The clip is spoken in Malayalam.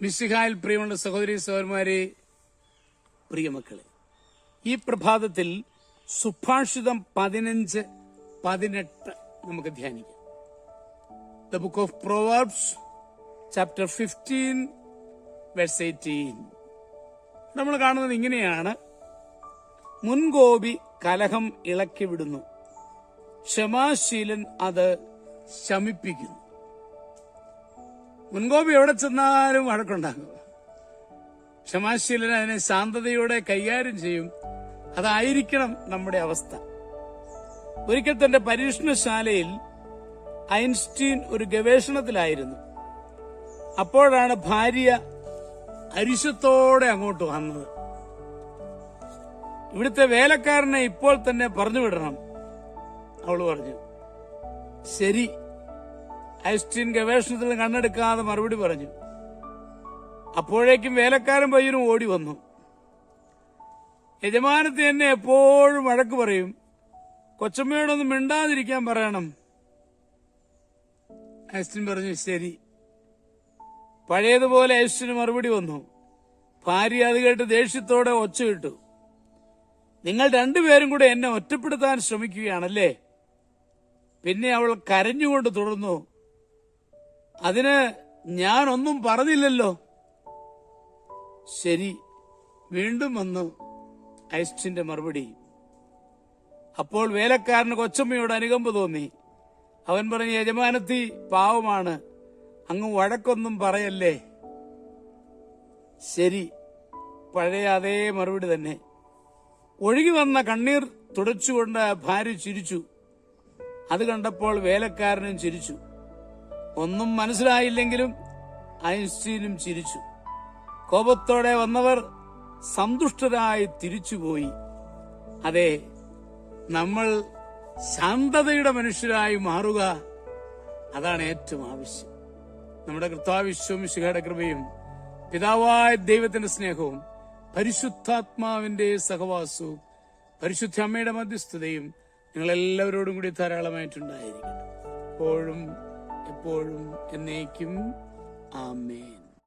മിശിഹായിൽ പ്രിയമുള്ള സഹോദരി സഹോദരന്മാരെ, പ്രിയമക്കളെ, ഈ പ്രഭാതത്തിൽ സുഭാഷിതം 15-18 നമുക്ക് ധ്യാനിക്കാം. The book of Proverbs chapter 15 verse 18. നമ്മൾ കാണുന്നത് ഇങ്ങനെയാണ്: മുൻകോപി കലഹം ഇളക്കി വിടുന്നു, ക്ഷമാശീലൻ അത് ശമിപ്പിക്കുന്നു. മുൻകോപി എവിടെ ചെന്നാലും വഴക്കുണ്ടാകും. ക്ഷമാശീലൻ അതിനെ ശാന്തതയോടെ കൈകാര്യം ചെയ്യും. അതായിരിക്കണം നമ്മുടെ അവസ്ഥ. ഒരിക്കൽ തന്റെ പരീക്ഷണശാലയിൽ ഐൻസ്റ്റീൻ ഒരു ഗവേഷണത്തിലായിരുന്നു. അപ്പോഴാണ് ഭാര്യ അരിശത്തോടെ അങ്ങോട്ട് വന്നത്. ഇവിടുത്തെ വേലക്കാരനെ ഇപ്പോൾ തന്നെ പറഞ്ഞു വിടണം. അവൾ പറഞ്ഞു. ശരി. ഐൻസ്റ്റീൻ ഗവേഷണത്തിൽ കണ്ണെടുക്കാതെ മറുപടി പറഞ്ഞു. അപ്പോഴേക്കും വേലക്കാരൻ പയ്യനും ഓടി വന്നു. യജമാനത്തെ എന്നെ എപ്പോഴും വഴക്ക് പറയും, കൊച്ചമ്മയോടൊന്നും മിണ്ടാതിരിക്കാൻ പറയണം. ഐൻസ്റ്റീൻ പറഞ്ഞു, ശരി. പഴയതുപോലെ ഐൻസ്റ്റീന് മറുപടി വന്നു. ഭാര്യ അത് കേട്ട് ദേഷ്യത്തോടെ ഒച്ചയിട്ടു. നിങ്ങൾ രണ്ടുപേരും കൂടെ എന്നെ ഒറ്റപ്പെടുത്താൻ ശ്രമിക്കുകയാണല്ലേ? പിന്നെ അവൾ കരഞ്ഞുകൊണ്ട് തുടർന്നു, അതിന് ഞാനൊന്നും പറഞ്ഞില്ലല്ലോ. ശരി. വീണ്ടും വന്നു ഐൻസ്റ്റീന്റെ മറുപടി. അപ്പോൾ വേലക്കാരന് കൊച്ചമ്മയോട് അനുകമ്പ തോന്നി. അവൻ പറഞ്ഞു, യജമാനത്തി പാവമാണ്, അങ്ങ് വഴക്കൊന്നും പറയല്ലേ. ശരി. പഴയ അതേ മറുപടി തന്നെ. ഒഴുകി വന്ന കണ്ണീർ തുടച്ചുകൊണ്ട് ഭാര്യ ചിരിച്ചു. അത് കണ്ടപ്പോൾ വേലക്കാരനും ചിരിച്ചു. ഒന്നും മനസ്സിലായില്ലെങ്കിലും ഐൻസ്റ്റീനും ചിരിച്ചു. കോപത്തോടെ വന്നവർ സന്തുഷ്ടരായി തിരിച്ചുപോയി. അതെ, നമ്മൾ ശാന്തതയുടെ മനുഷ്യരായി മാറുക, അതാണ് ഏറ്റവും ആവശ്യം. നമ്മുടെ കർത്താവ് മിശിഹായുടെ കൃപയും പിതാവായ ദൈവത്തിന്റെ സ്നേഹവും പരിശുദ്ധാത്മാവിന്റെ സഹവാസവും പരിശുദ്ധ അമ്മയുടെ മധ്യസ്ഥതയും നിങ്ങളെല്ലാവരോടും കൂടി ധാരാളമായിട്ടുണ്ടായിരിക്കട്ടെ, എപ്പോഴും എപ്പോഴും എന്നേക്കും. ആമേൻ.